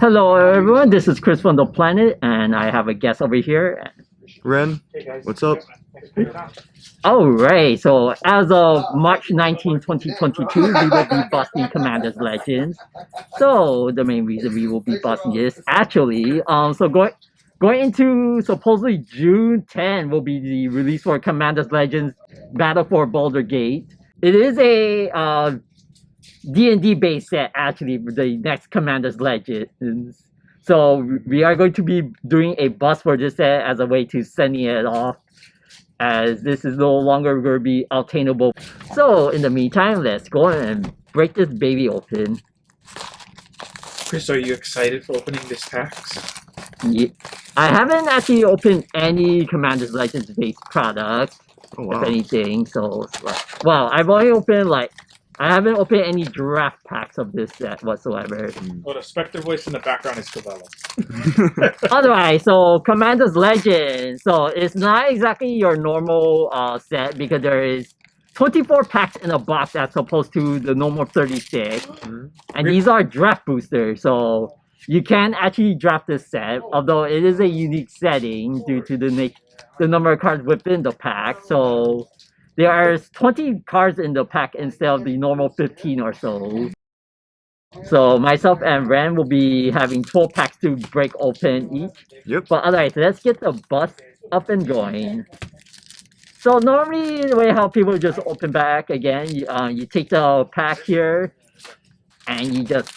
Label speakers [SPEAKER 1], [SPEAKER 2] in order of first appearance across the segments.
[SPEAKER 1] Hello, everyone. This is Chris from the planet, and I have a guest over here.
[SPEAKER 2] Ren, what's up?
[SPEAKER 1] All right. So, as of March 19, 2022, we will be busting Commander's Legends. So, the main reason we will be busting is actually, going into supposedly June 10 will be the release for Commander's Legends Battle for Boulder Gate. It is a D&D based set, actually, for the next Commander's Legends. So we are going to be doing a bust for this set as a way to sending it off, as this is no longer going to be obtainable. So in the meantime, let's go and break this baby open.
[SPEAKER 3] Chris, are you excited for opening this packs?
[SPEAKER 1] Yeah. I haven't actually opened any Commander's Legends based product, if anything. So, well, I've only opened I haven't opened any draft packs of this set whatsoever.
[SPEAKER 3] Oh, the Spectre voice in the background is Cabela.
[SPEAKER 1] Otherwise, so Commander's Legend. So it's not exactly your normal set because there is 24 packs in a box as opposed to the normal 36. And these are draft boosters. So you can actually draft this set, although it is a unique setting due to the number of cards within the pack. So there are 20 cards in the pack instead of the normal 15 or so. So myself and Ren will be having 12 packs to break open each.
[SPEAKER 2] Yep.
[SPEAKER 1] But otherwise, let's get the bust up and going. So normally, the way how people just open back again, you take the pack here, and you just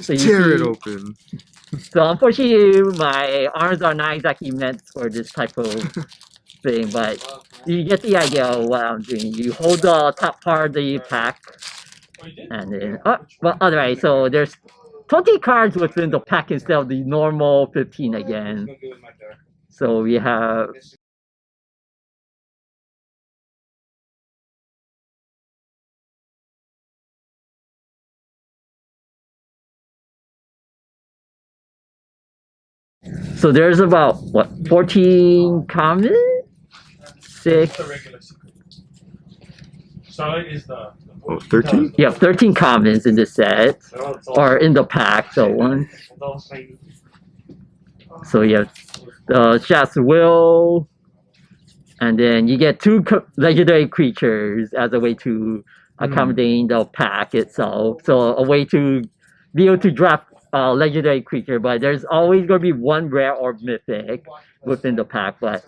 [SPEAKER 1] so you
[SPEAKER 2] tear it
[SPEAKER 1] see,
[SPEAKER 2] open.
[SPEAKER 1] So unfortunately, my arms are not exactly meant for this type of thing, but you get the idea of what I'm doing. You hold the top part of the pack, and then otherwise, so there's 20 cards within the pack instead of the normal 15 again. So we have there's about 14 commons? 6.
[SPEAKER 2] Oh, 13?
[SPEAKER 1] Yeah, 13 commons in the set, or in the pack. So one. So you have the Schwarz will, and then you get 2 legendary creatures as a way to accommodate the pack itself. So a way to be able to draft legendary creature, but there's always going to be 1 rare or mythic within the pack. But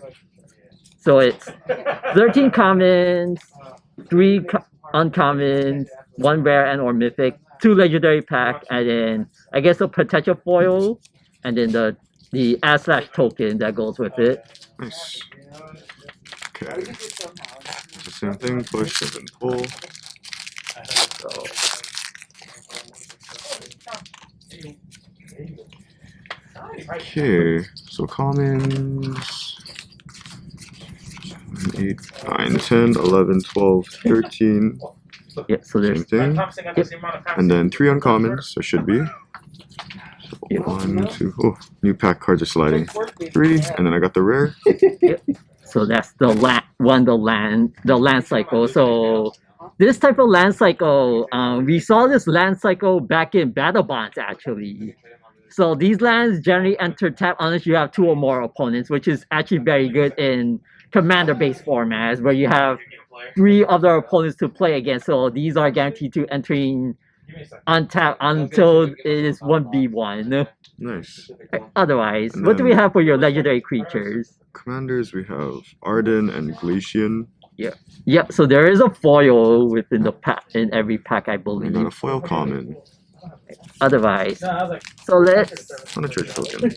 [SPEAKER 1] so it's 13 commons, 3 uncommons, 1 rare and or mythic, 2 legendary pack, and then I guess a potential foil, and then the / token that goes with it.
[SPEAKER 2] Nice. Okay. It's the same thing, push and then pull.
[SPEAKER 1] So
[SPEAKER 2] Okay, so commons 8, 9, 10, 11, 12, 13.
[SPEAKER 1] yeah, so there's
[SPEAKER 2] Same thing. And then 3 uncommons, so should be. So 1, 2, oh, new pack cards are sliding. 3, and then I got the rare.
[SPEAKER 1] So that's the land cycle. So this type of land cycle, we saw this land cycle back in Battle Bonds actually. So these lands generally enter tap unless you have 2 or more opponents, which is actually very good in commander-based formats where you have 3 other opponents to play against. So these are guaranteed to entering untap until it is 1v1.
[SPEAKER 2] Nice.
[SPEAKER 1] Otherwise, what do we have for your legendary creatures?
[SPEAKER 2] Commanders, we have Arden and Glacian.
[SPEAKER 1] Yeah, so there is a foil within the pack in every pack, I
[SPEAKER 2] And
[SPEAKER 1] believe.
[SPEAKER 2] then a foil common.
[SPEAKER 1] Otherwise, so let's
[SPEAKER 2] On a church token.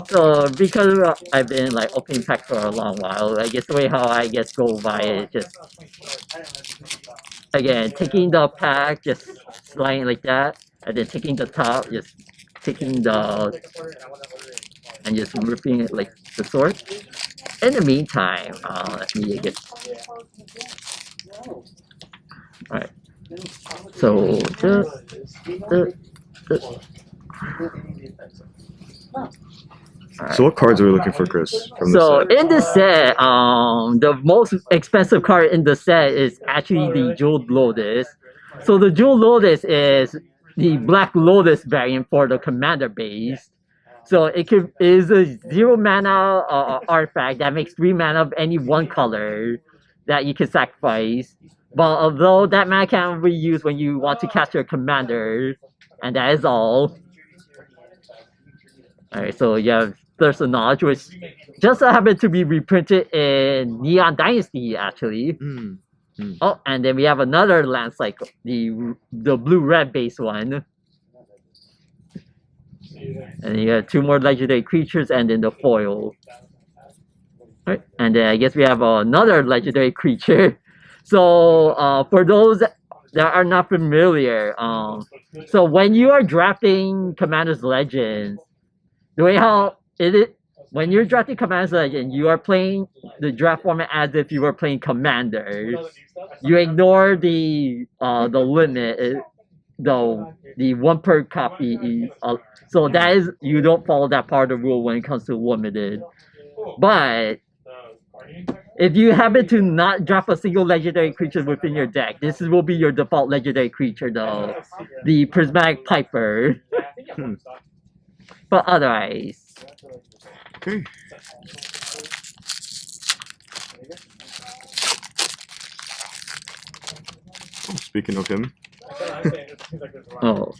[SPEAKER 1] So because I've been opening packs for a long while, I guess the way how I go by it is just again taking the pack, just sliding like that, and then taking the top, just taking the and just ripping it like the sword. In the meantime, let me get alright. So
[SPEAKER 2] So what cards are we looking for, Chris? From the
[SPEAKER 1] So
[SPEAKER 2] set?
[SPEAKER 1] in the set, the most expensive card in the set is actually the Jeweled Lotus. So the Jewel Lotus is the Black Lotus variant for the Commander base. So it is a 0 mana artifact that makes 3 mana of any one color that you can sacrifice. But although that mana can be used when you want to cast your commander, and that is all. Alright, so you have Thirst of Knowledge, which just happened to be reprinted in Neon Dynasty, actually. Oh, and then we have another land cycle, the blue-red base one. And you have 2 more legendary creatures and then the foil. Alright, and then I guess we have another legendary creature. So for those that are not familiar, so when you are drafting Commander's Legends, the way how it is, when you're drafting Commander's Legend, you are playing the draft format as if you were playing Commanders. You ignore the limit, the 1 per copy. So that is, you don't follow that part of the rule when it comes to limited. But if you happen to not draft a single legendary creature within your deck, this will be your default legendary creature, though, the Prismatic Piper. But otherwise,
[SPEAKER 2] Okay. Oh, speaking of him.
[SPEAKER 1] oh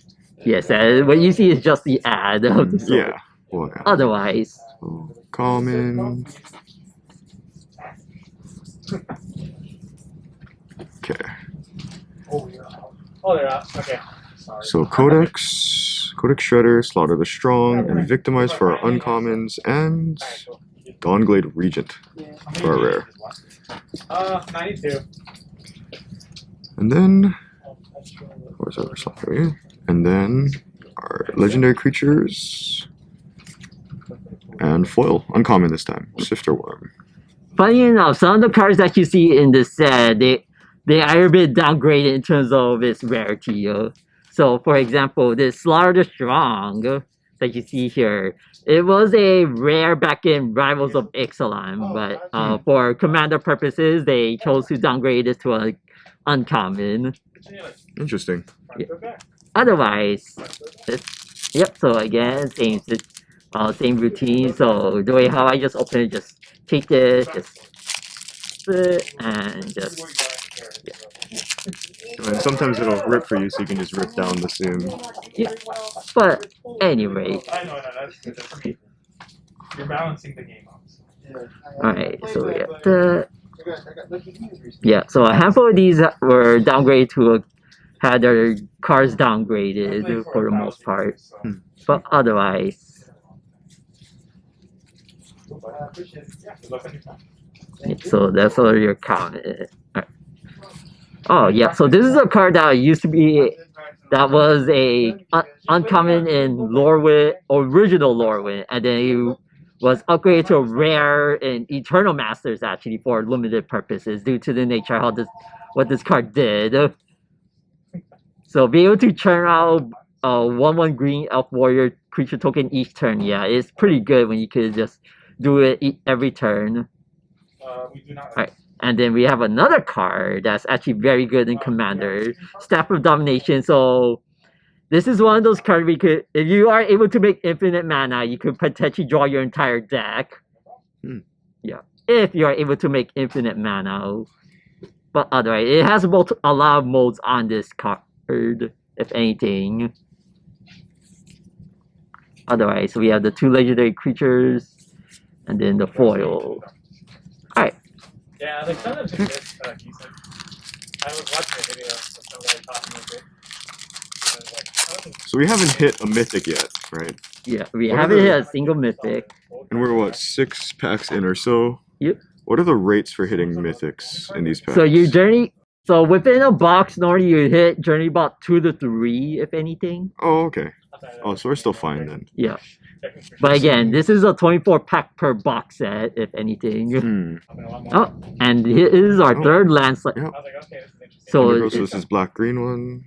[SPEAKER 1] yes, what you see is just the ad of the sword.
[SPEAKER 2] Yeah. Well, yeah.
[SPEAKER 1] Otherwise,
[SPEAKER 2] So, common. Okay.
[SPEAKER 3] Oh, they're out. Okay. Sorry.
[SPEAKER 2] So Codex Shredder, Slaughter the Strong, and Victimize for our uncommons, and Dawnglade Regent for our rare.
[SPEAKER 3] 92.
[SPEAKER 2] And then, where's our slot here? And then our legendary creatures and foil, uncommon this time, Sifter Worm.
[SPEAKER 1] funny enough, some of the cards that you see in this set, they are a bit downgraded in terms of its rarity. So, for example, this Slaughter the Strong that you see here, it was a rare back in Rivals of Ixalan, but for Commander purposes, they chose to downgrade it to an uncommon.
[SPEAKER 2] Interesting.
[SPEAKER 1] Yeah. Otherwise, yep. So again, same routine. So the way how I just open it, just take this, just and just. Yeah.
[SPEAKER 2] And sometimes it'll rip for you, so you can just rip down the sim.
[SPEAKER 1] Yeah. But anyway.
[SPEAKER 3] I know, that's me. You're balancing the game out.
[SPEAKER 1] Alright, so yeah, so a handful of these were downgraded to had their cards downgraded for the most part. But otherwise, yeah, so that's all your comment. Right. Oh yeah, so this is a card that used to be, that was a uncommon in Lorwyn, original Lorwyn, and then it was upgraded to a rare in Eternal Masters actually for limited purposes due to the nature of how what this card did. So be able to churn out a 1/1 green elf warrior creature token each turn, yeah, it's pretty good when you could just do it every turn. Alright, and then we have another card that's actually very good in Commander, Staff of Domination. So this is one of those cards we could, if you are able to make infinite mana, you could potentially draw your entire deck. Yeah, if you are able to make infinite mana. But otherwise, it has a lot of modes on this card, if anything. Otherwise, we have the 2 legendary creatures, and then the foil. Alright.
[SPEAKER 3] Yeah, like some of them decent. I was watching a video of somebody talking about it.
[SPEAKER 2] So we haven't hit a mythic yet, right?
[SPEAKER 1] Yeah, we haven't hit a single mythic.
[SPEAKER 2] And we're what, 6 packs in or so?
[SPEAKER 1] Yep.
[SPEAKER 2] What are the rates for hitting mythics in these packs?
[SPEAKER 1] So you journey. So within a box, normally you hit journey about 2 to 3, if anything.
[SPEAKER 2] Oh, okay. Oh, so we're still fine then.
[SPEAKER 1] Yeah. But again, this is a 24 pack per box set, if anything. Oh, and here is our third landslide.
[SPEAKER 2] Yep.
[SPEAKER 1] So
[SPEAKER 2] So this is black green one.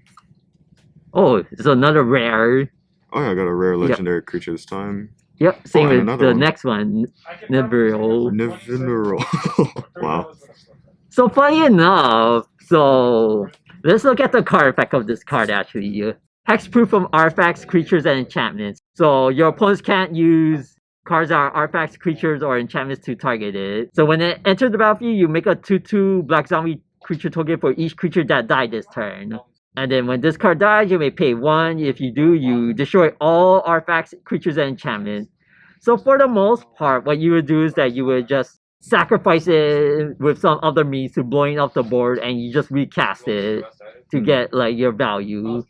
[SPEAKER 1] oh, it's another rare.
[SPEAKER 2] Oh yeah, I got a rare legendary creature this time.
[SPEAKER 1] Yep, same
[SPEAKER 2] and
[SPEAKER 1] with
[SPEAKER 2] another
[SPEAKER 1] the
[SPEAKER 2] one.
[SPEAKER 1] next one, Nibiru.
[SPEAKER 2] Nibiru. Wow.
[SPEAKER 1] So funny enough, so let's look at the card effect of this card actually. Hexproof from artifacts, creatures, and enchantments. So your opponents can't use cards that are artifacts, creatures, or enchantments to target it. So when it enters the battlefield, you make a 2/2 black zombie creature token for each creature that died this turn. And then when this card dies, you may pay 1. If you do, you destroy all artifacts, creatures, and enchantments. So for the most part, what you would do is that you would just sacrifice it with some other means to blowing up the board, and you just recast it to get like your value.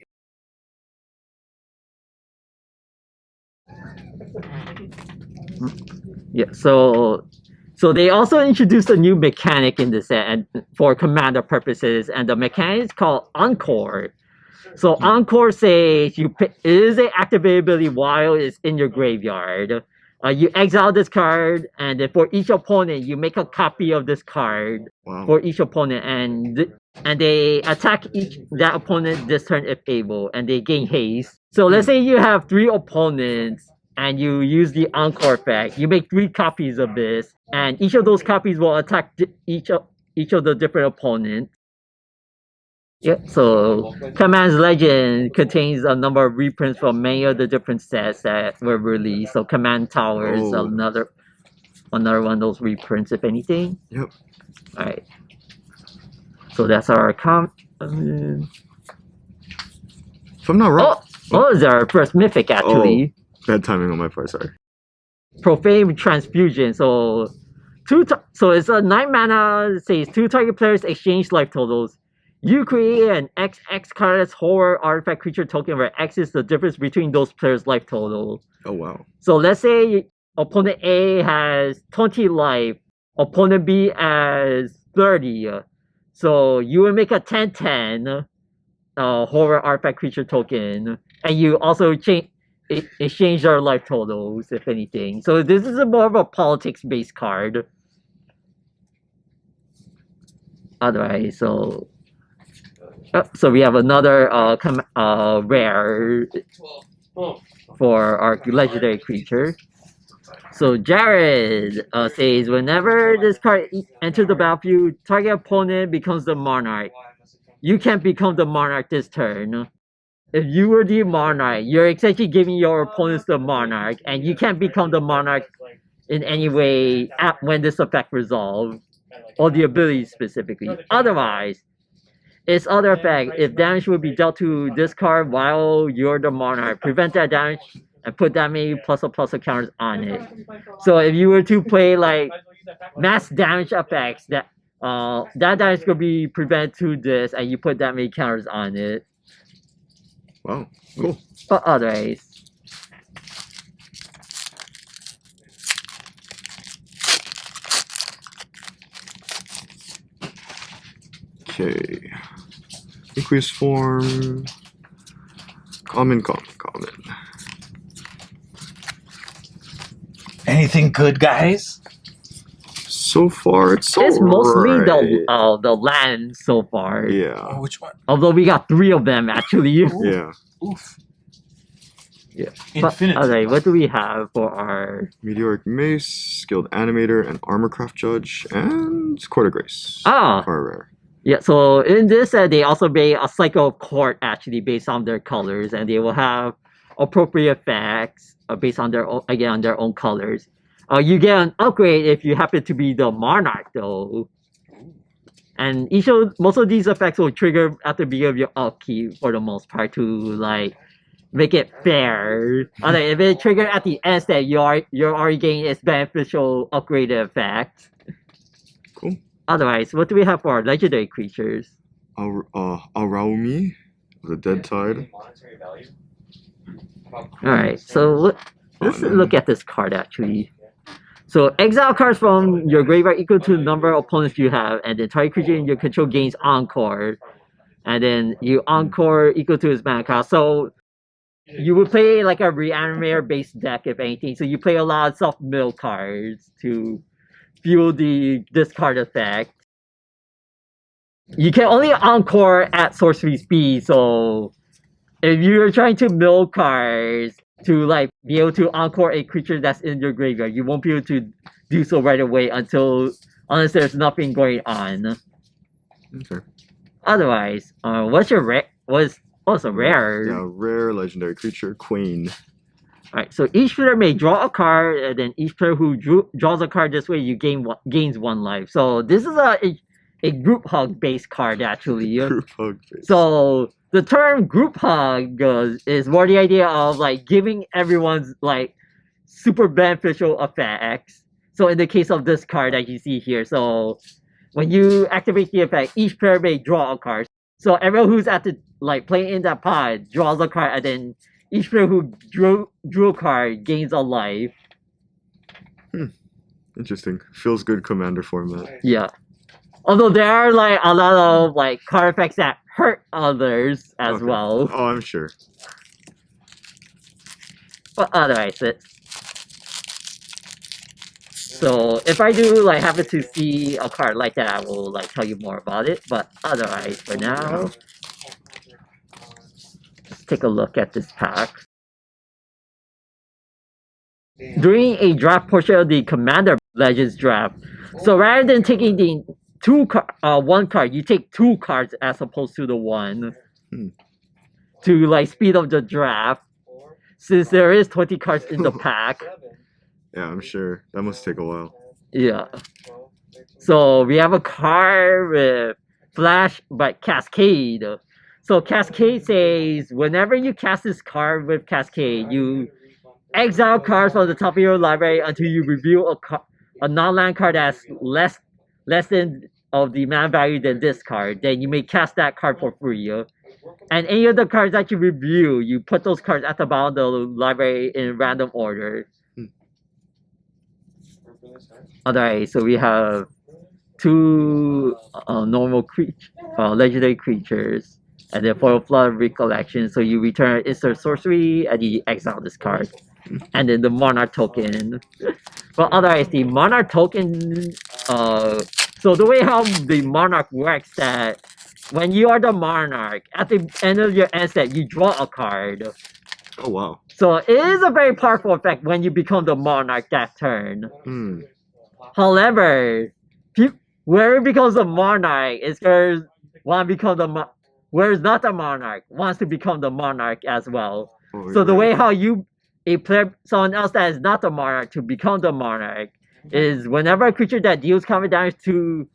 [SPEAKER 1] Yeah, so they also introduced a new mechanic in the set and for commander purposes, and the mechanic is called Encore. So Encore says it is an activated ability while it's in your graveyard. You exile this card, and then for each opponent, you make a copy of this card for each opponent, and they attack that opponent this turn if able, and they gain haste. So let's say you have 3 opponents, and you use the Encore effect. You make 3 copies of this, and each of those copies will attack each of the different opponents. Yep, so Command's Legend contains a number of reprints from many of the different sets that were released. So Command Tower is another one of those reprints, if anything.
[SPEAKER 2] Yep.
[SPEAKER 1] Alright. So that's our
[SPEAKER 2] If I'm not wrong.
[SPEAKER 1] Oh, it's our first mythic actually.
[SPEAKER 2] Bad timing on my part, sorry.
[SPEAKER 1] Profane Transfusion. So it's a 9 mana. It says 2 target players exchange life totals. You create an XX cardless horror artifact creature token where X is the difference between those players' life total.
[SPEAKER 2] Oh wow.
[SPEAKER 1] So let's say opponent A has 20 life, opponent B has 30. So you will make a 10/10 horror artifact creature token, and you also exchange their life totals, if anything. So this is more of a politics-based card. Otherwise, so we have another rare for our legendary creature. So Jared says, whenever this card enters the battlefield, target opponent becomes the monarch. You can't become the monarch this turn. If you were the monarch, you're essentially giving your opponents the monarch, and you can't become the monarch in any way when this effect resolves, or the ability specifically. Otherwise, its other effect, if damage will be dealt to this card while you're the monarch, prevent that damage and put that many plus counters on it. So if you were to play like mass damage effects, that damage could be prevented to this, and you put that many counters on it.
[SPEAKER 2] Wow, cool.
[SPEAKER 1] But otherwise.
[SPEAKER 2] Okay. Increased form. Common.
[SPEAKER 4] Anything good, guys?
[SPEAKER 2] So far, it's
[SPEAKER 1] mostly
[SPEAKER 2] alright.
[SPEAKER 1] the land so far.
[SPEAKER 2] Yeah.
[SPEAKER 4] Oh, which one?
[SPEAKER 1] Although we got 3 of them actually.
[SPEAKER 2] Yeah.
[SPEAKER 4] Oof.
[SPEAKER 1] Yeah.
[SPEAKER 4] Infinity.
[SPEAKER 1] Alright, what do we have for our
[SPEAKER 2] Meteoric Mace, Skilled Animator, and Armorcraft Judge, and Court of Grace.
[SPEAKER 1] Ah.
[SPEAKER 2] For a rare.
[SPEAKER 1] Yeah, so in this they also made a cycle of court actually based on their colors, and they will have appropriate effects based on their own colors. You get an upgrade if you happen to be the monarch though. And most of these effects will trigger at the beginning of your upkeep for the most part to like make it fair. If it triggers at the end that you're already getting its beneficial upgraded effect.
[SPEAKER 2] Cool.
[SPEAKER 1] Otherwise, what do we have for our legendary creatures?
[SPEAKER 2] Araumi, the Dead Tide.
[SPEAKER 1] Alright, so let's look at this card actually. So exile cards from your graveyard equal to the number of opponents you have, and then target creature in your control gains Encore. And then you Encore equal to its mana cost. So you would play like a Reanimator based deck if anything. So you play a lot of soft mill cards to fuel the discard effect. You can only Encore at sorcery speed, so if you're trying to mill cards to like be able to Encore a creature that's in your graveyard, you won't be able to do so right away unless there's nothing going on.
[SPEAKER 2] Okay.
[SPEAKER 1] Otherwise, what's your was also rare?
[SPEAKER 2] Yeah, rare legendary creature, Queen.
[SPEAKER 1] Alright, so each player may draw a card, and then each player who draws a card this way, you gains 1 life. So this is a group hug based card actually.
[SPEAKER 2] Group hug face.
[SPEAKER 1] So the term group hug is more the idea of like giving everyone's like super beneficial effects. So in the case of this card that you see here, so when you activate the effect, each player may draw a card. So everyone who's at the like playing in that pod draws a card, and then each player who drew a card gains a life.
[SPEAKER 2] Interesting. Feels good commander format.
[SPEAKER 1] Yeah. Although there are like a lot of like card effects that hurt others as
[SPEAKER 2] Okay.
[SPEAKER 1] well.
[SPEAKER 2] Oh, I'm sure.
[SPEAKER 1] But otherwise it's so if I do like happen to see a card like that, I will like tell you more about it. But otherwise for now, let's take a look at this pack. During a draft portion of the Commander Legends draft, so rather than taking the one card, you take 2 cards as opposed to the 1 to like speed up the draft. Since there is 20 cards in the pack,
[SPEAKER 2] Yeah, I'm sure. That must take a while.
[SPEAKER 1] yeah. So we have a card with Flash but Cascade. So Cascade says whenever you cast this card with Cascade, you exile cards from the top of your library until you reveal a non-land card that's less than of the mana value than this card. Then you may cast that card for free. And any of the cards that you review, you put those cards at the bottom of the library in random order. Alright, so we have 2 normal legendary creatures, and then foil flood recollection. So you return insert sorcery and you exile this card, and then the monarch token. But otherwise, the monarch token. So the way how the monarch works that when you are the monarch, at the end of your end step, you draw a card.
[SPEAKER 2] Oh, wow.
[SPEAKER 1] So it is a very powerful effect when you become the monarch that turn. However, where it becomes a monarch is because one become whereas not the monarch wants to become the monarch as well.
[SPEAKER 2] Oh,
[SPEAKER 1] So the
[SPEAKER 2] right.
[SPEAKER 1] way how someone else that is not the monarch to become the monarch is whenever a creature that deals combat damage to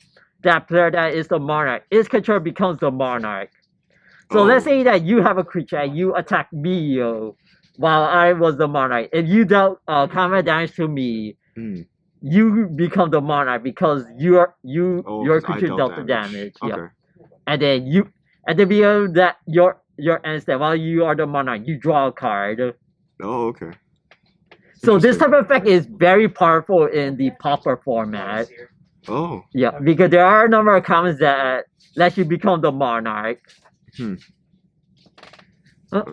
[SPEAKER 1] that player that is the monarch, its control becomes the monarch. So let's say that you have a creature and you attack me while I was the monarch. If you dealt combat damage to me, you become the monarch because your
[SPEAKER 2] 'cause I
[SPEAKER 1] creature dealt the damage.
[SPEAKER 2] Okay.
[SPEAKER 1] Yeah. And then you at the beginning of that your end step, while you are the monarch, you draw a card.
[SPEAKER 2] Oh, okay.
[SPEAKER 1] So this
[SPEAKER 2] Interesting.
[SPEAKER 1] type of effect is very powerful in the pauper format.
[SPEAKER 2] Oh,
[SPEAKER 1] Yeah, because there are a number of commons that let you become the monarch.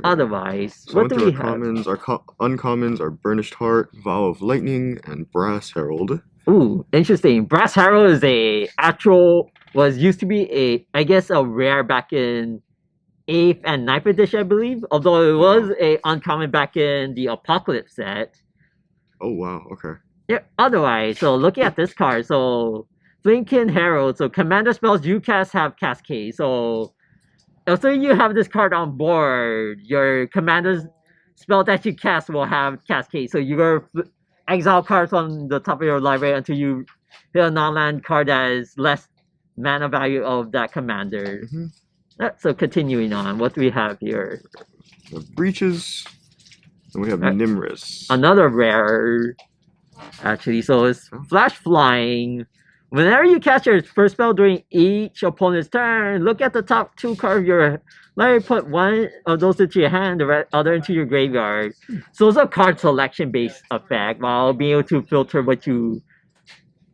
[SPEAKER 1] Otherwise,
[SPEAKER 2] so
[SPEAKER 1] what do we have?
[SPEAKER 2] commons, our uncommons are Burnished Heart, Vow of Lightning, and Brass Herald.
[SPEAKER 1] Ooh, interesting. Brass Harrow is used to be I guess a rare back in 8th and 9th edition, I believe. Although it was a uncommon back in the Apocalypse set.
[SPEAKER 2] Oh, wow. Okay.
[SPEAKER 1] Yeah, otherwise, so looking at this card, so Flinkin Herald, so commander spells you cast have Cascade. So you have this card on board, your commander's spell that you cast will have Cascade. So you're exile cards from the top of your library until you hit a non-land card that is less mana value of that commander. So continuing on, what do we have here?
[SPEAKER 2] We have Breaches, and we have Nimrus.
[SPEAKER 1] Another rare, actually. So it's Flash Flying. Whenever you cast your first spell during each opponent's turn, look at the top 2 cards of your library, put one of those into your hand, the other into your graveyard. So it's a card selection based effect while being able to filter what you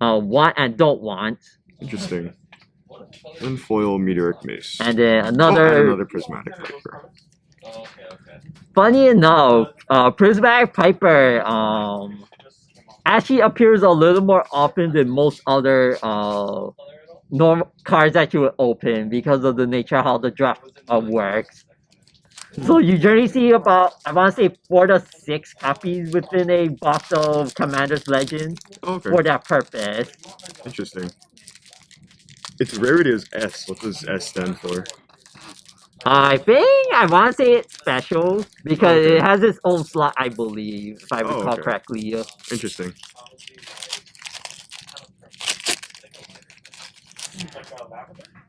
[SPEAKER 1] want and don't want.
[SPEAKER 2] Interesting. And foil Meteoric Mace.
[SPEAKER 1] And then
[SPEAKER 2] and
[SPEAKER 1] another
[SPEAKER 2] another Prismatic Viper.
[SPEAKER 1] funny enough, Prismatic Piper actually appears a little more often than most other normal cards that you would open because of the nature of how the draft works. So you generally see about, I want to say, 4 to 6 copies within a box of Commander's Legends
[SPEAKER 2] Okay.
[SPEAKER 1] for that purpose.
[SPEAKER 2] Interesting. its rarity is S. What does S stand for?
[SPEAKER 1] I think I want to say it's special because
[SPEAKER 2] Okay.
[SPEAKER 1] it has its own slot, I believe, if I
[SPEAKER 2] Oh,
[SPEAKER 1] recall
[SPEAKER 2] okay.
[SPEAKER 1] correctly.
[SPEAKER 2] Interesting.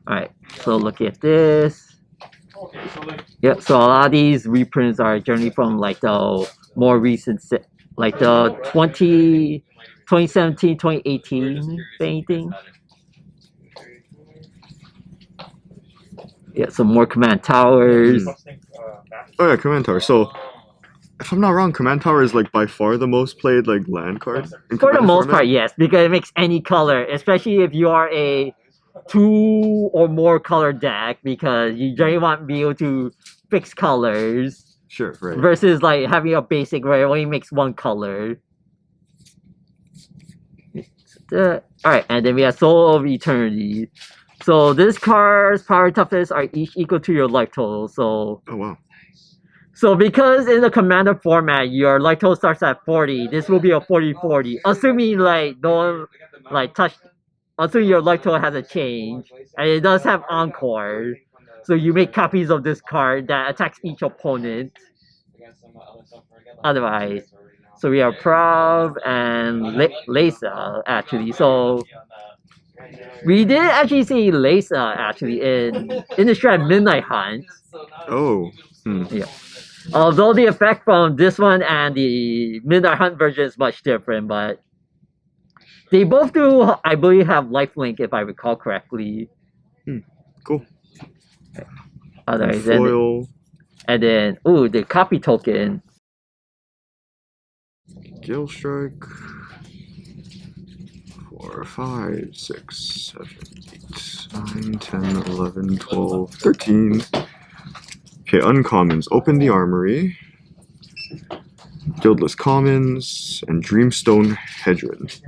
[SPEAKER 1] Alright, so look at this.
[SPEAKER 3] Okay, so like
[SPEAKER 1] Yep, so a lot of these reprints are generally from like the more recent, like the 2017, 2018, if anything. Yeah, some more command towers.
[SPEAKER 2] Oh yeah, Command Tower. So, if I'm not wrong, Command Tower is like by far the most played like land card. In
[SPEAKER 1] For the
[SPEAKER 2] Commander
[SPEAKER 1] most
[SPEAKER 2] format?
[SPEAKER 1] part, yes, because it makes any color, especially if you are a 2 or more color deck, because you generally want to be able to fix colors
[SPEAKER 2] Sure, right.
[SPEAKER 1] versus like having a basic where it only makes one color. Alright, and then we have Soul of Eternity. So this card's power toughness are each equal to your life total. So
[SPEAKER 2] Oh wow.
[SPEAKER 1] because in the commander format your life total starts at 40, this will be a 40-40. Assuming like no one like touched, assuming your life total hasn't changed. And it does have Encore. So you make copies of this card that attacks each opponent. Otherwise. So we have Prav and Lesa actually. So we did actually see Lesa actually in the Shred Midnight Hunt.
[SPEAKER 2] Oh.
[SPEAKER 1] Yeah. Although the effect from this one and the Midnight Hunt version is much different, but they both do, I believe, have lifelink if I recall correctly.
[SPEAKER 2] Cool.
[SPEAKER 1] Otherwise,
[SPEAKER 2] Foil.
[SPEAKER 1] and then ooh, the copy token.
[SPEAKER 2] Gale Strike. 4, 5, 6, 7, 8, 9, 10, 11, 12, 13. Okay, uncommons. Open the Armory. Guildless Commons. And Dreamstone Hedron.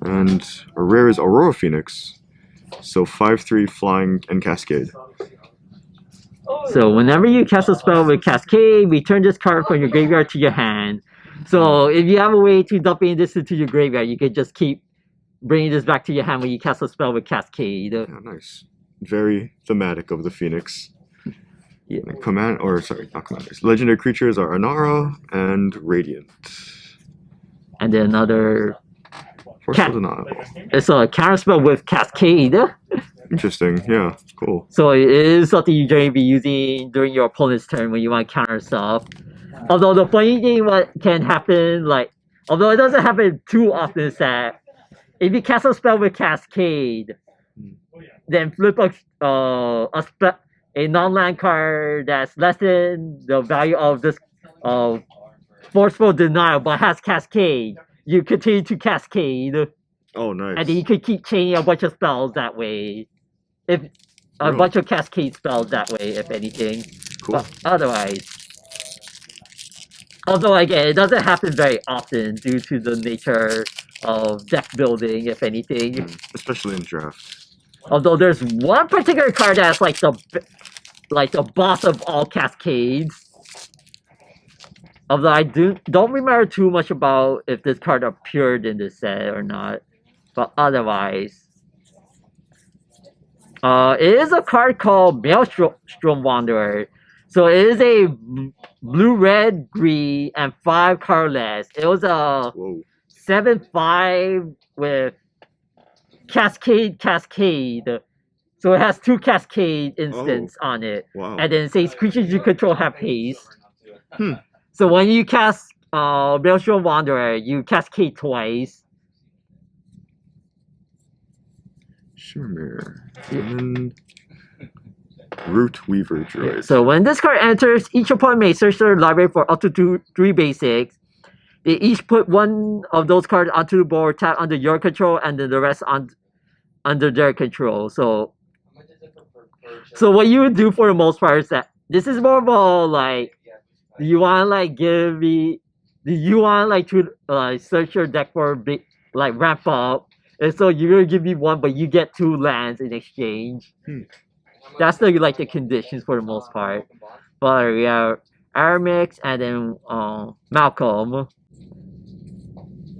[SPEAKER 2] And a rare is Aurora Phoenix. So 5/3 Flying and Cascade.
[SPEAKER 1] So whenever you cast a spell with Cascade, return this card from your graveyard to your hand. So if you have a way to dump this into your graveyard, you can just keep bringing this back to your hand when you cast a spell with Cascade.
[SPEAKER 2] Yeah, nice. Very thematic of the Phoenix.
[SPEAKER 1] Yeah.
[SPEAKER 2] Not commanders. Legendary creatures are Anara and Radiant.
[SPEAKER 1] And then another.
[SPEAKER 2] Forceful Denial.
[SPEAKER 1] It's a counter spell with Cascade.
[SPEAKER 2] Interesting. Yeah, cool.
[SPEAKER 1] So it is something you generally be using during your opponent's turn when you want to counter stuff. Although the funny thing what can happen, like, although it doesn't happen too often, is that if you cast a spell with Cascade, then flip a non-land card that's less than the value of this Forceful Denial but has Cascade, you continue to Cascade.
[SPEAKER 2] Oh, nice.
[SPEAKER 1] And then you could keep chaining a bunch of spells that way. If a bunch of Cascade spells that way, if anything.
[SPEAKER 2] Cool.
[SPEAKER 1] But otherwise. Although again, it doesn't happen very often due to the nature of deck building, if anything.
[SPEAKER 2] Especially in draft.
[SPEAKER 1] Although there's one particular card that's like the boss of all Cascades. Although I don't remember too much about if this card appeared in this set or not. But otherwise. It is a card called Maelstrom Wanderer. So it is a blue, red, green, and 5 colorless. It was a 7/5 with Cascade. So it has 2 Cascade instants on it.
[SPEAKER 2] Wow.
[SPEAKER 1] And then it says creatures you control have haste. So when you cast Maelstrom Wanderer, you Cascade twice.
[SPEAKER 2] Shimmer. And then Root Weaver Droid.
[SPEAKER 1] So when this card enters, each opponent may search their library for up to 3 basics. They each put one of those cards onto the board, tap under your control, and then the rest under their control. So what you would do for the most part is that this is more of a like, do you want to search your deck for big ramp up? And so you're gonna give me 1, but you get 2 lands in exchange. That's the conditions for the most part. But we have Aramix and then Malcolm.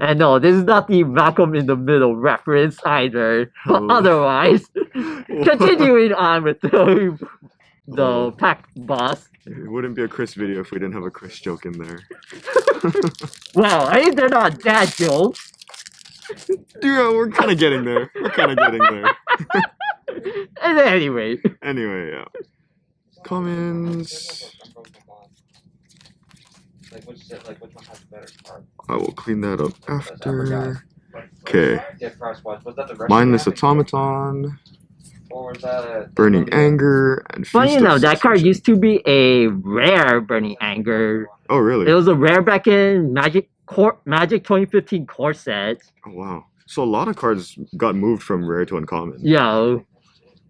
[SPEAKER 1] And no, this is not the Malcolm in the Middle reference either. But
[SPEAKER 2] Oh.
[SPEAKER 1] otherwise, continuing on with the
[SPEAKER 2] Oh.
[SPEAKER 1] pack boss.
[SPEAKER 2] It wouldn't be a Chris video if we didn't have a Chris joke in there.
[SPEAKER 1] Well, I think they're not dad jokes.
[SPEAKER 2] Yeah, we're kind of getting there. We're kind of getting there.
[SPEAKER 1] And anyway,
[SPEAKER 2] Anyway, yeah. Commons.
[SPEAKER 5] Like which one has a better card?
[SPEAKER 2] I will clean that up after. Okay.
[SPEAKER 5] Yeah, Schwarz. Was that the Russian
[SPEAKER 2] Mindless
[SPEAKER 5] damage?
[SPEAKER 2] Automaton,
[SPEAKER 5] Or was that
[SPEAKER 2] Burning Anger, and
[SPEAKER 1] funny
[SPEAKER 2] Feast of
[SPEAKER 1] enough, that card
[SPEAKER 2] Suspicion.
[SPEAKER 1] used to be a rare Burning Anger.
[SPEAKER 2] Oh, really?
[SPEAKER 1] It was a rare back in Magic 2015 core set.
[SPEAKER 2] Oh, wow. So a lot of cards got moved from rare to uncommon.
[SPEAKER 1] Yeah,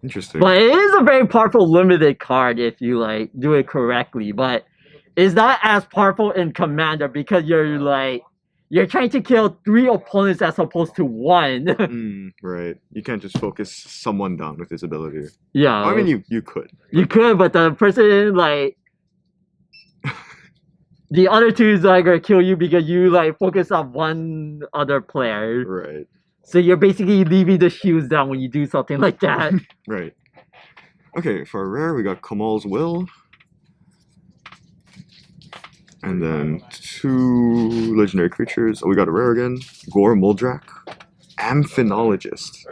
[SPEAKER 2] Interesting.
[SPEAKER 1] but it is a very powerful limited card if you like do it correctly. But it's not as powerful in Commander because you're trying to kill 3 opponents as opposed to 1.
[SPEAKER 2] Right. You can't just focus someone down with his ability.
[SPEAKER 1] Yeah,
[SPEAKER 2] I mean, you could.
[SPEAKER 1] you could, but the person like the other 2 is like gonna kill you because you like focus on one other player.
[SPEAKER 2] Right.
[SPEAKER 1] So you're basically leaving the shields down when you do something like that.
[SPEAKER 2] Right. Okay, for a rare, we got Kamal's Will. And then 2 legendary creatures. Oh, we got a rare again. Gore Muldrak. Amphinologist.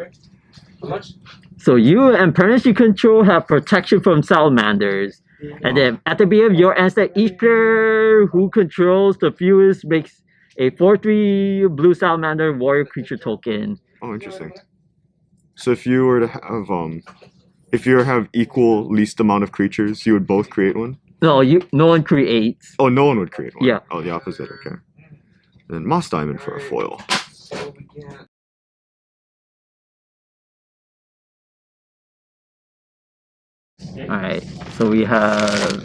[SPEAKER 5] how much?
[SPEAKER 1] So you and permanents you control have protection from salamanders. And then at the beginning of your end step, each player who controls the fewest makes a 4/3 blue salamander warrior creature token.
[SPEAKER 2] Oh, interesting. So if you were to have equal least amount of creatures, you would both create one?
[SPEAKER 1] No one creates.
[SPEAKER 2] Oh, no one would create one.
[SPEAKER 1] Yeah.
[SPEAKER 2] Oh, the opposite, okay. Then Moss Diamond for a foil.
[SPEAKER 5] So we can't.
[SPEAKER 1] Alright, so we have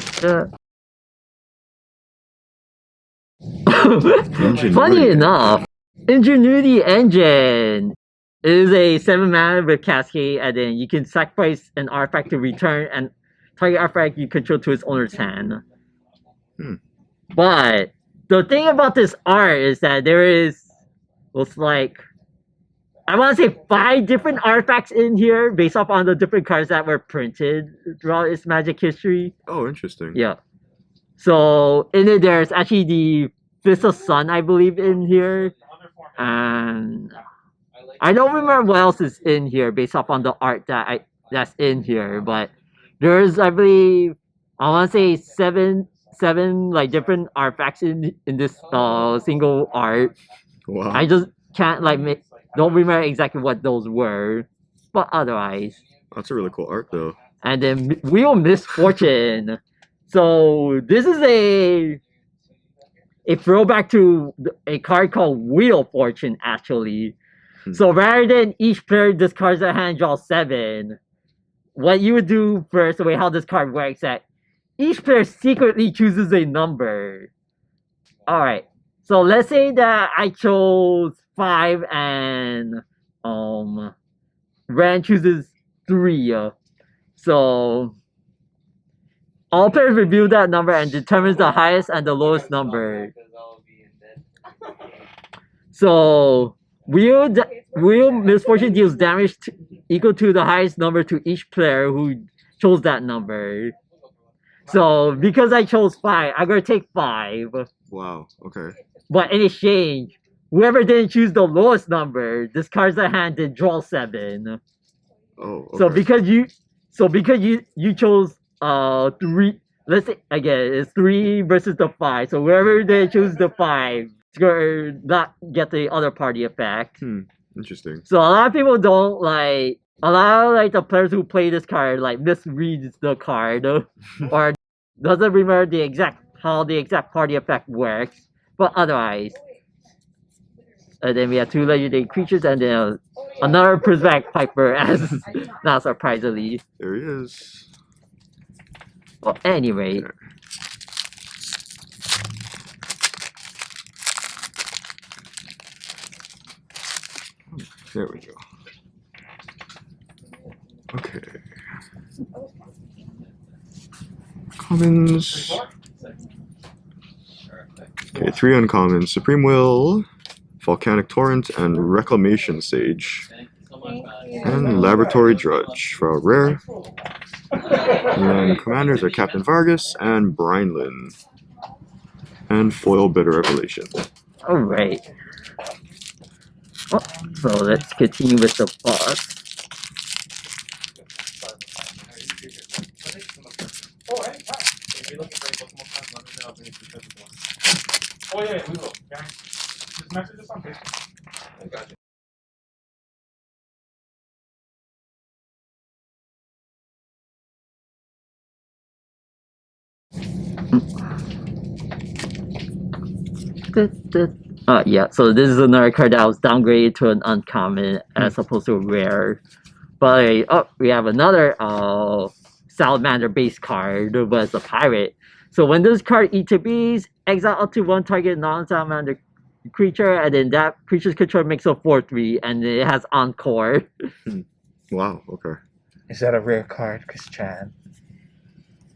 [SPEAKER 1] funny enough, Ingenuity Engine is a 7 mana with Cascade, and then you can sacrifice an artifact to return and target artifact you control to its owner's hand. But the thing about this art is that there was like, I want to say 5 different artifacts in here based off on the different cards that were printed throughout its Magic history.
[SPEAKER 2] Oh, interesting.
[SPEAKER 1] Yeah. So in it, there's actually the Fist of Sun, I believe, in here. And I don't remember what else is in here based off on the art that's in here. But there's, I believe, I want to say seven like different artifacts in this single art.
[SPEAKER 2] Wow.
[SPEAKER 1] I just can't don't remember exactly what those were, but otherwise.
[SPEAKER 2] That's a really cool art, though.
[SPEAKER 1] And then Wheel Misfortune. So this is a throwback to a card called Wheel Fortune, actually. So rather than each player discards their hand, draw 7, what you would do first, the way how this card works, that each player secretly chooses a number. Alright, so let's say that I chose 5 and Ran chooses 3. So all players review that number and determines the highest and the lowest number. So Wheel Misfortune deals damage equal to the highest number to each player who chose that number. So because I chose 5, I'm gonna take 5.
[SPEAKER 2] Wow, okay.
[SPEAKER 1] But in exchange, whoever didn't choose the lowest number discards their hand and draw 7.
[SPEAKER 2] Oh, okay.
[SPEAKER 1] So because you chose 3, let's say again it's 3 versus the 5. So whoever they choose the 5 is gonna not get the other party effect.
[SPEAKER 2] Interesting.
[SPEAKER 1] So a lot of people don't like. A lot of the players who play this card misreads the card or doesn't remember how the exact party effect works. But otherwise, and then we have 2 legendary creatures and then another Prismatic Piper, as not surprisingly.
[SPEAKER 2] There he is.
[SPEAKER 1] Well, anyway.
[SPEAKER 2] Okay. There we go. Okay. Commons. Okay, 3 uncommons. Supreme Will, Volcanic Torrent, and Reclamation Sage.
[SPEAKER 6] Thank you so much, man.
[SPEAKER 2] And Laboratory Drudge for a rare. And then commanders are Captain Vargas and Brinelin. And Foil Bitter Revelation.
[SPEAKER 1] Alright. Oh, so let's continue with the boss.
[SPEAKER 3] Oh, hey, hi. If you're looking for any Pokemon cards, let me know if any specific ones. Oh, yeah, we will. Guys, just message us on Facebook.
[SPEAKER 5] I got you.
[SPEAKER 1] Yeah, so this is another card that was downgraded to an uncommon as opposed to a rare. But we have another salamander based card, but it's a pirate. So when this card eats a beast, exile up to one target non-salamander creature, and then that creature's control makes a 4/3, and it has Encore.
[SPEAKER 2] Wow, okay.
[SPEAKER 4] Is that a rare card, Chris Chan?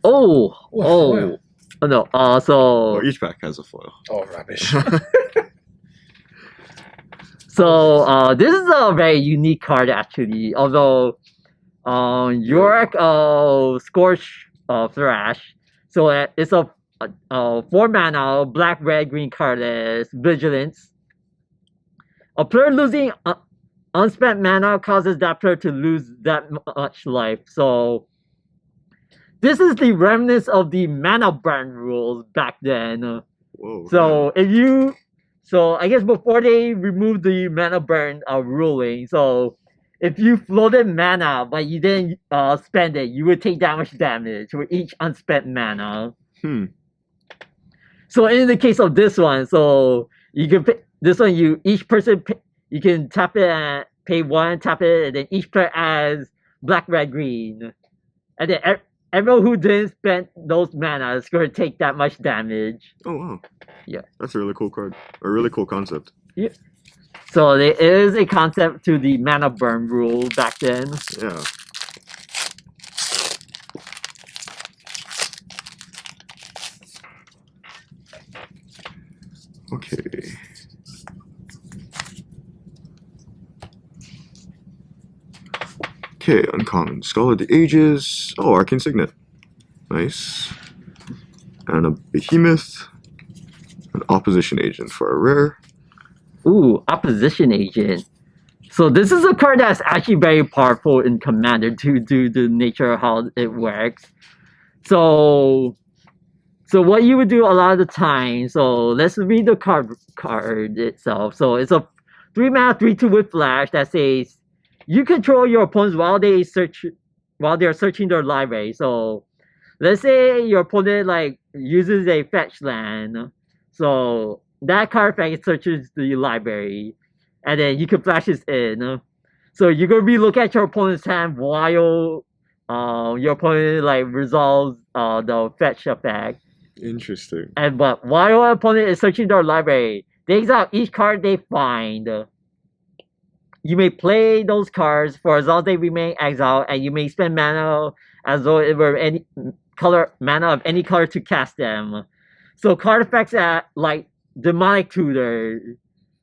[SPEAKER 1] Oh,
[SPEAKER 4] foil.
[SPEAKER 1] oh no. So
[SPEAKER 2] Well, each pack has a foil.
[SPEAKER 4] Oh, rubbish.
[SPEAKER 1] So this is a very unique card actually. Although York Scorch Thrash. So it's a 4 mana black red green cardless Vigilance. A player losing unspent mana causes that player to lose that much life. So this is the remnants of the mana burn rules back then.
[SPEAKER 2] Whoa.
[SPEAKER 1] So if you, so I guess before they removed the mana burn ruling, so if you floated mana but you didn't spend it, you would take that much damage with each unspent mana. So in the case of this one, so you can pick this one. Each person you can tap it and pay 1, tap it, and then each player adds black, red, green, and then everyone who didn't spend those mana is going to take that much damage.
[SPEAKER 2] Oh wow.
[SPEAKER 1] Yeah.
[SPEAKER 2] That's a really cool card. A really cool concept.
[SPEAKER 1] Yeah. So there is a concept to the mana burn rule back then.
[SPEAKER 2] Yeah. Okay. Okay, uncommon. Skull of the Ages. Oh, Arcane Signet. Nice. And a Behemoth. An Opposition Agent for a rare.
[SPEAKER 1] Ooh, Opposition Agent. So this is a card that's actually very powerful in Commander due to the nature of how it works. So what you would do a lot of the time, so let's read the card itself. So it's a 3 mana 3/2 with flash that says you control your opponents while they're searching their library. So let's say your opponent like uses a fetch land. So that card effect searches the library, and then you can flash this in. So you're gonna be looking at your opponent's hand while your opponent like resolves the fetch effect.
[SPEAKER 2] Interesting.
[SPEAKER 1] But while your opponent is searching their library, they exile each card they find. You may play those cards for as long as they remain exiled, and you may spend mana as though it were any mana of any color to cast them. So card effects like Demonic Tutor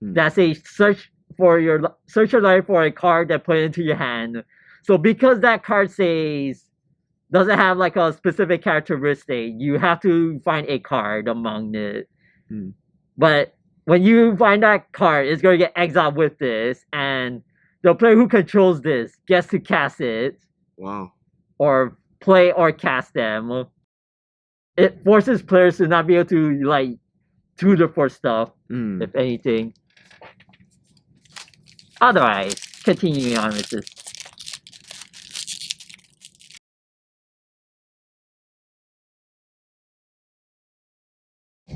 [SPEAKER 1] that say search your library for a card that put it into your hand. So because that card doesn't have like a specific characteristic, you have to find a card among it. But when you find that card, it's going to get exiled with this, and the player who controls this gets to cast it.
[SPEAKER 2] Wow.
[SPEAKER 1] Or play or cast them. It forces players to not be able to like tutor for stuff, if anything. Otherwise, continuing on with this.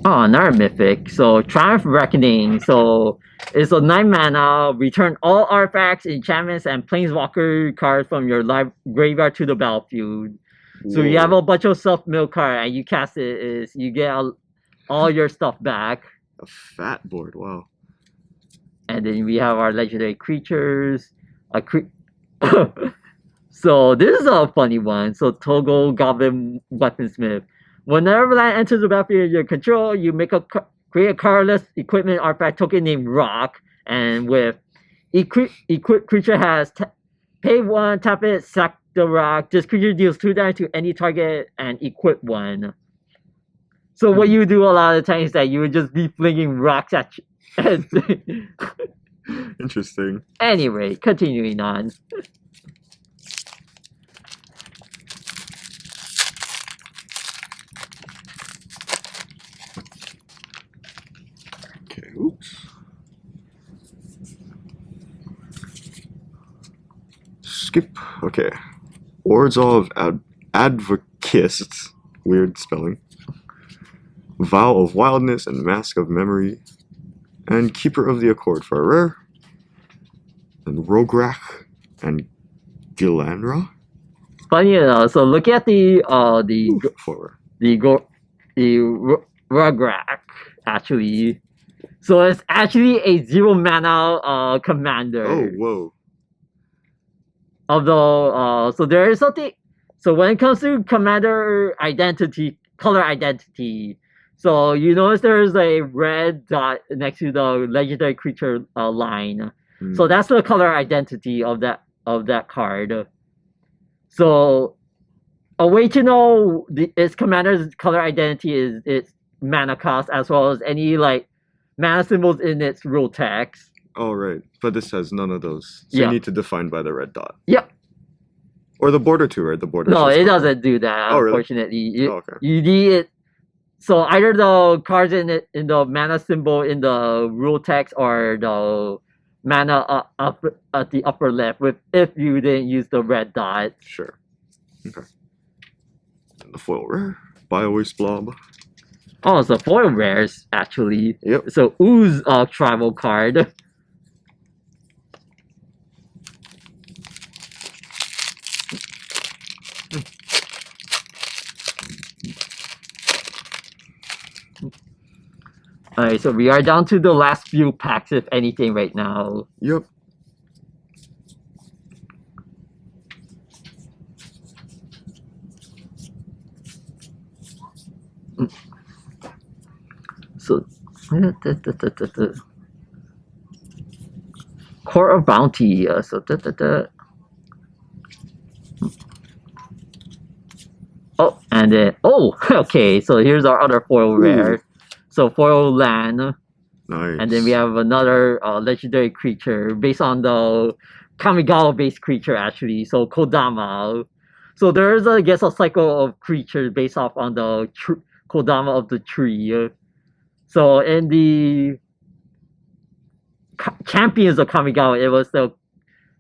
[SPEAKER 1] Oh, another mythic. So Triumph Reckoning. So it's a 9 mana. Return all artifacts, enchantments, and planeswalker cards from your graveyard to the battlefield. So you have a bunch of self-mill cards, and you cast it. You get all your stuff back.
[SPEAKER 2] A fat board. Wow.
[SPEAKER 1] And then we have our legendary creatures. So this is a funny one. So Toggle Goblin Weaponsmith. Whenever that enters the battlefield under your control, you create a colorless equipment artifact token named Rock. And with equipped creature has pay 1, tap it, sack the rock. This creature deals 2 damage to any target and equip 1. So what you do a lot of times is that you would just be flinging rocks at
[SPEAKER 2] Interesting.
[SPEAKER 1] Anyway, continuing on.
[SPEAKER 2] Okay, oops. Skip. Okay. Orzhov Advocist. Weird spelling. Vow of Wildness and Mask of Memory. And Keeper of the Accord for a rare. And Rograch and Gilanra.
[SPEAKER 1] Funny enough, so look at the
[SPEAKER 2] For
[SPEAKER 1] Rugrak actually. So it's actually a 0 mana commander.
[SPEAKER 2] Oh, whoa.
[SPEAKER 1] Although so there is something. So when it comes to commander identity, color identity, so you notice there's a red dot next to the legendary creature line. So that's the color identity of that card. So a way to know its commander's color identity is its mana cost as well as any like mana symbols in its rule text.
[SPEAKER 2] Oh, right. But this has none of those. So
[SPEAKER 1] Yeah.
[SPEAKER 2] you need to define by the red dot.
[SPEAKER 1] Yep.
[SPEAKER 2] Or the border too, right? The border.
[SPEAKER 1] No, it doesn't do that.
[SPEAKER 2] Oh, really?
[SPEAKER 1] Unfortunately,
[SPEAKER 2] Oh, okay.
[SPEAKER 1] you need it. So either the cards in the mana symbol in the rule text or the mana up at the upper left with if you didn't use the red dot.
[SPEAKER 2] Sure. Okay. And the foil rare. Bio-Waste Blob.
[SPEAKER 1] Oh, so foil rares actually.
[SPEAKER 2] Yep.
[SPEAKER 1] So Ooze tribal card. Alright, so we are down to the last few packs, if anything, right now.
[SPEAKER 2] Yep.
[SPEAKER 1] So, Court of Bounty. Oh, and then okay. So here's our other foil rare. So foil land,
[SPEAKER 2] Nice.
[SPEAKER 1] and then we have another legendary creature based on the Kamigawa based creature actually. So Kodama. So there's I guess a cycle of creatures based off on the Kodama of the tree. So in the champions of Kamigawa, it was the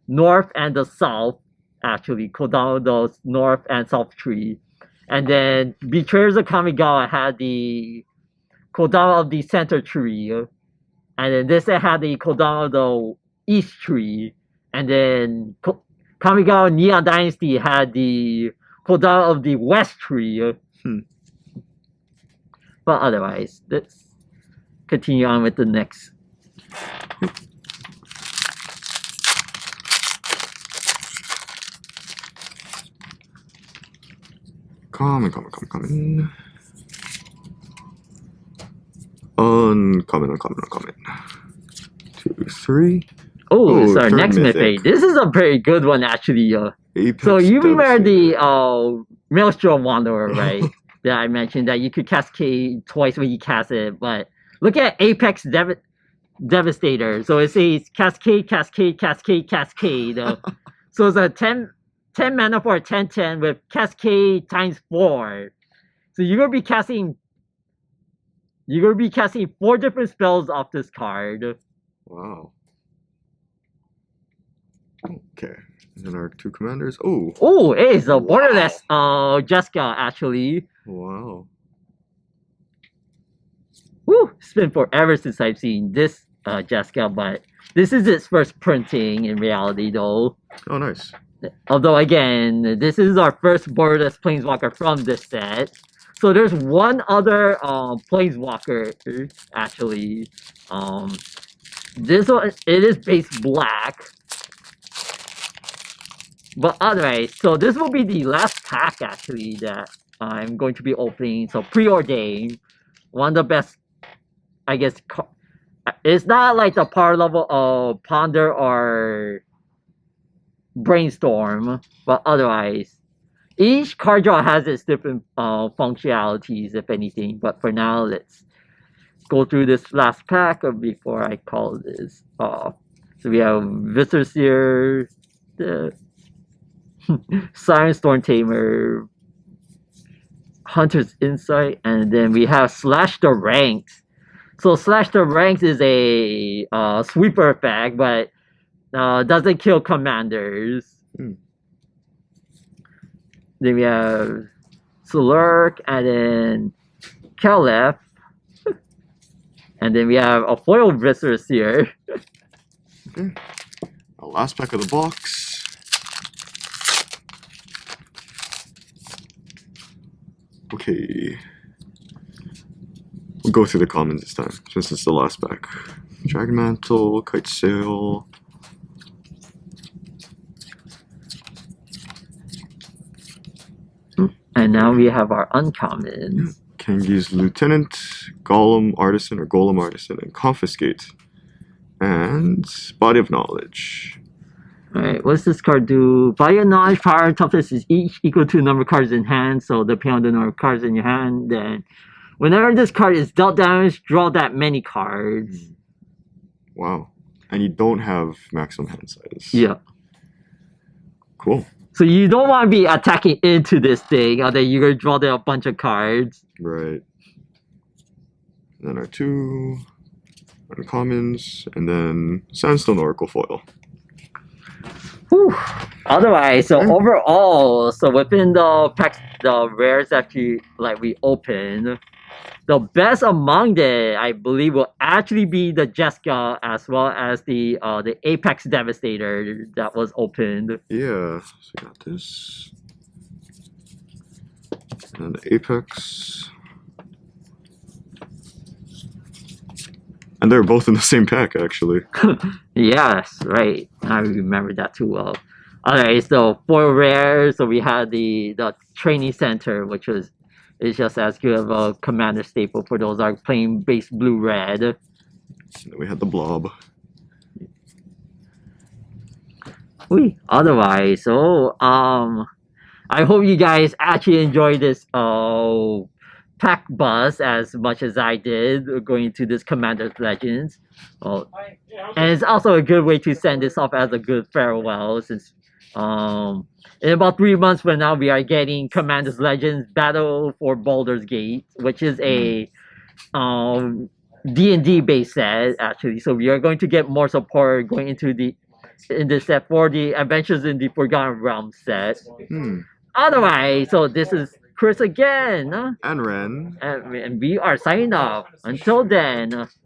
[SPEAKER 1] north and the south, actually. Kodama, the north and south tree. And then Betrayers of Kamigawa had the Kodama of the center tree. And then this had the Kodama of the east tree. And then Kamigawa Neon Dynasty had the Kodama of the west tree. But otherwise, let's continue on with the next.
[SPEAKER 2] Common. Uncommon. 2, 3.
[SPEAKER 1] Oh, it's our
[SPEAKER 2] third
[SPEAKER 1] next mythic. This is a very good one, actually.
[SPEAKER 2] Apex
[SPEAKER 1] So you remember
[SPEAKER 2] Devastator.
[SPEAKER 1] the Maelstrom Wanderer, right? That I mentioned that you could cascade twice when you cast it, but look at Apex Devastator. So it says cascade. So it's a 10 mana for a 10/10 with cascade times 4. So you're gonna be casting 4 different spells off this card.
[SPEAKER 2] Wow. Okay. And then our 2 commanders. Oh.
[SPEAKER 1] Oh, it is a
[SPEAKER 2] Wow.
[SPEAKER 1] borderless Jessica actually.
[SPEAKER 2] Wow.
[SPEAKER 1] Woo! It's been forever since I've seen this Jessica, but this is its first printing in reality though.
[SPEAKER 2] Oh, nice.
[SPEAKER 1] Although again, this is our first borderless planeswalker from this set. So there's one other planeswalker actually. This one it is base black. But otherwise, so this will be the last pack actually that I'm going to be opening. So preordained, one of the best, I guess, It's not like the power level of Ponder or Brainstorm, but otherwise, each card draw has its different functionalities, if anything. But for now, let's go through this last pack before I call this off. So we have Visor Seer, the Siren Storm Tamer, Hunter's Insight, and then we have Slash the Ranks. So Slash the Ranks is a sweeper effect, but doesn't kill commanders.
[SPEAKER 2] Hmm.
[SPEAKER 1] Then we have Slurk, and then Calef. And then we have a foil Visor Seer.
[SPEAKER 2] Okay. Our last pack of the box. Okay. We'll go through the commons this time, since it's the last pack. Dragon Mantle, Kite Sail.
[SPEAKER 1] And now we have our uncommons.
[SPEAKER 2] Kangi's Lieutenant, Golem Artisan, and Confiscate. And Body of Knowledge.
[SPEAKER 1] Alright, what's this card do? Body of Knowledge, power, and toughness is each equal to the number of cards in hand, so depending on the number of cards in your hand, then whenever this card is dealt damage, draw that many cards.
[SPEAKER 2] Wow. And you don't have maximum hand size.
[SPEAKER 1] Yeah.
[SPEAKER 2] Cool.
[SPEAKER 1] So you don't want to be attacking into this thing, or then you're going to draw there a bunch of cards.
[SPEAKER 2] Right. And then our two uncommons, and then Sandstone Oracle foil.
[SPEAKER 1] Whew. Otherwise, so overall, so within the packs, the rares actually like we opened, the best among them, I believe, will actually be the Jessica as well as the Apex Devastator that was opened.
[SPEAKER 2] Yeah. So we got this. And the Apex. And they're both in the same pack, actually.
[SPEAKER 1] Yes, right. I remember that too well. Alright, so for rare, so we had the training center, which is just as good of a commander staple for those that are playing base blue red.
[SPEAKER 2] And then we had the Blob.
[SPEAKER 1] Otherwise, so I hope you guys actually enjoy this pack buzz as much as I did going to this Commander Legends. And it's also a good way to send this off as a good farewell, since in about 3 months from now we are getting Commander's Legends Battle for Baldur's Gate, which is a D&D based set actually. So we are going to get more support going into this set for the Adventures in the Forgotten Realms set. Otherwise, so this is Chris again.
[SPEAKER 2] And Ren.
[SPEAKER 1] And we are signing off. Until then.